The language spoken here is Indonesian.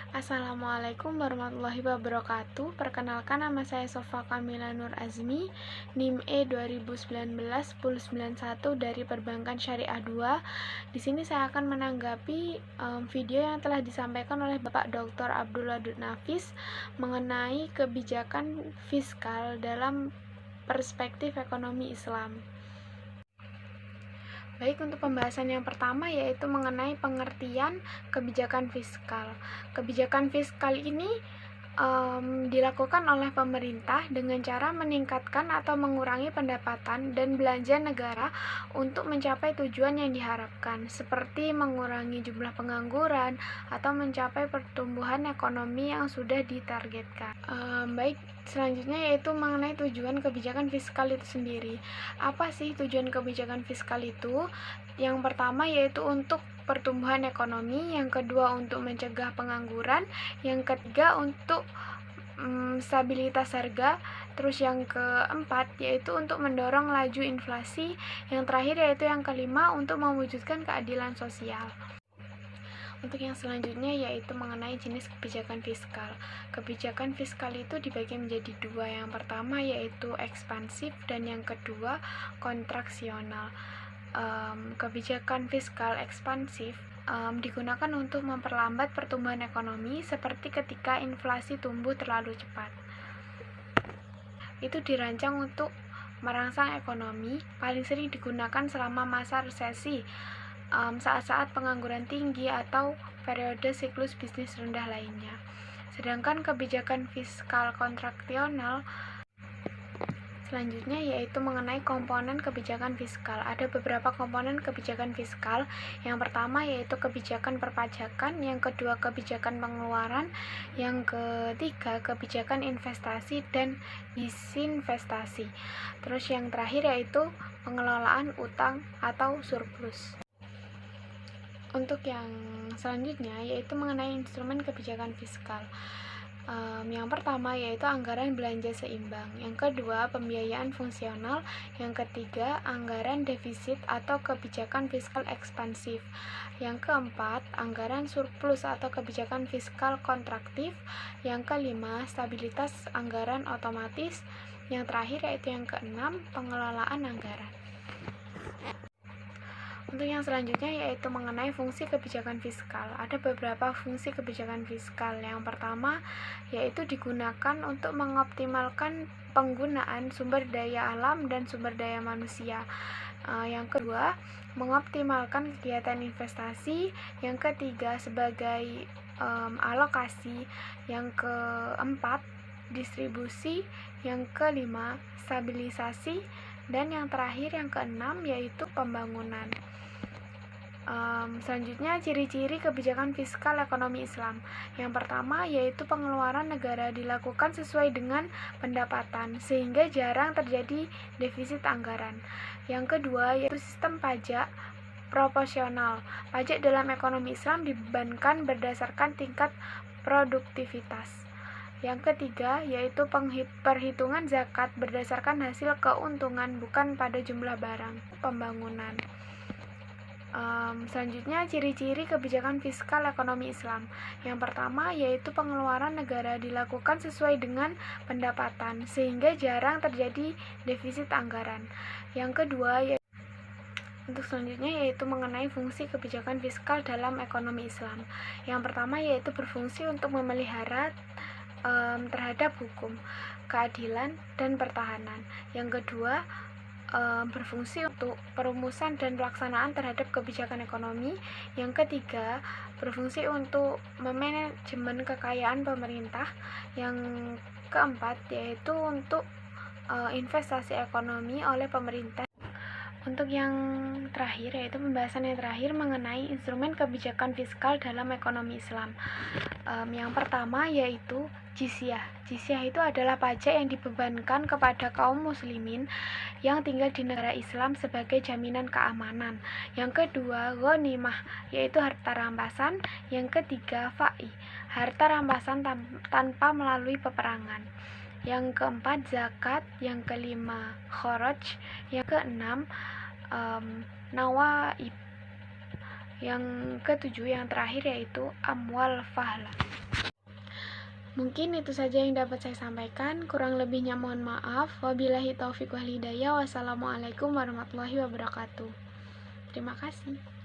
Assalamualaikum warahmatullahi wabarakatuh. Perkenalkan, nama saya Sofa Kamila Nur Azmi, NIM E 2019-1091 dari Perbankan Syariah 2. Di sini saya akan menanggapi video yang telah disampaikan oleh Bapak Dr. Abdul Wadud Nafis mengenai kebijakan fiskal dalam perspektif ekonomi Islam. Baik, untuk pembahasan yang pertama yaitu mengenai pengertian kebijakan fiskal. Kebijakan fiskal ini dilakukan oleh pemerintah dengan cara meningkatkan atau mengurangi pendapatan dan belanja negara untuk mencapai tujuan yang diharapkan, seperti mengurangi jumlah pengangguran atau mencapai pertumbuhan ekonomi yang sudah ditargetkan. Baik, selanjutnya yaitu mengenai tujuan kebijakan fiskal itu sendiri. Apa sih tujuan kebijakan fiskal itu? Yang pertama yaitu untuk pertumbuhan ekonomi, yang kedua untuk mencegah pengangguran, yang ketiga untuk stabilitas harga, terus yang keempat yaitu untuk mendorong laju inflasi, yang terakhir yaitu yang kelima untuk mewujudkan keadilan sosial. Untuk yang selanjutnya yaitu mengenai jenis kebijakan fiskal. Kebijakan fiskal itu dibagi menjadi dua, yang pertama yaitu ekspansif dan yang kedua kontraksional. Kebijakan fiskal ekspansif digunakan untuk memperlambat pertumbuhan ekonomi, seperti ketika inflasi tumbuh terlalu cepat. Itu dirancang untuk merangsang ekonomi, paling sering digunakan selama masa resesi, saat-saat pengangguran tinggi atau periode siklus bisnis rendah lainnya. Sedangkan kebijakan fiskal kontraksional selanjutnya yaitu mengenai komponen kebijakan fiskal. Ada beberapa komponen kebijakan fiskal. Yang pertama yaitu kebijakan perpajakan, yang kedua kebijakan pengeluaran, yang ketiga kebijakan investasi dan disinvestasi. Terus yang terakhir yaitu pengelolaan utang atau surplus. Untuk yang selanjutnya yaitu mengenai instrumen kebijakan fiskal. Yang pertama yaitu anggaran belanja seimbang, yang kedua pembiayaan fungsional, yang ketiga anggaran defisit atau kebijakan fiskal ekspansif, yang keempat anggaran surplus atau kebijakan fiskal kontraktif, yang kelima stabilitas anggaran otomatis, yang terakhir yaitu yang keenam pengelolaan anggaran. Untuk yang selanjutnya yaitu mengenai fungsi kebijakan fiskal. Ada beberapa fungsi kebijakan fiskal. Yang pertama yaitu digunakan untuk mengoptimalkan penggunaan sumber daya alam dan sumber daya manusia. Yang kedua, mengoptimalkan kegiatan investasi. Yang ketiga, sebagai alokasi. Yang keempat, distribusi. Yang kelima, stabilisasi. Dan yang terakhir, yang keenam, yaitu pembangunan. Selanjutnya, ciri-ciri kebijakan fiskal ekonomi Islam. Yang pertama yaitu pengeluaran negara dilakukan sesuai dengan pendapatan, sehingga jarang terjadi defisit anggaran. Yang kedua yaitu sistem pajak proporsional. Pajak dalam ekonomi Islam dibebankan berdasarkan tingkat produktivitas. Yang ketiga yaitu perhitungan zakat berdasarkan hasil keuntungan, bukan pada jumlah barang. Pembangunan. Selanjutnya, ciri-ciri kebijakan fiskal ekonomi Islam. Yang pertama yaitu pengeluaran negara dilakukan sesuai dengan pendapatan, sehingga jarang terjadi defisit anggaran. Yang kedua yaitu untuk selanjutnya yaitu mengenai fungsi kebijakan fiskal dalam ekonomi Islam. Yang pertama yaitu berfungsi untuk memelihara terhadap hukum, keadilan, dan pertahanan. Yang kedua berfungsi untuk perumusan dan pelaksanaan terhadap kebijakan ekonomi. Yang ketiga, berfungsi untuk memanajemen kekayaan pemerintah. Yang keempat, yaitu untuk investasi ekonomi oleh pemerintah. Untuk yang terakhir, yaitu pembahasan yang terakhir mengenai instrumen kebijakan fiskal dalam ekonomi Islam. Yang pertama yaitu jizyah. Jizyah itu adalah pajak yang dibebankan kepada kaum muslimin yang tinggal di negara Islam sebagai jaminan keamanan. Yang kedua, ghanimah, yaitu harta rampasan. Yang ketiga, fa'i, harta rampasan tanpa melalui peperangan. Yang keempat, zakat. Yang kelima, kharaj. Yang keenam, nawaib. Yang ketujuh, yang terakhir, yaitu amwal fahla. Mungkin itu saja yang dapat saya sampaikan. Kurang lebihnya mohon maaf. Wabillahi taufiq wal hidayah. Wassalamualaikum warahmatullahi wabarakatuh. Terima kasih.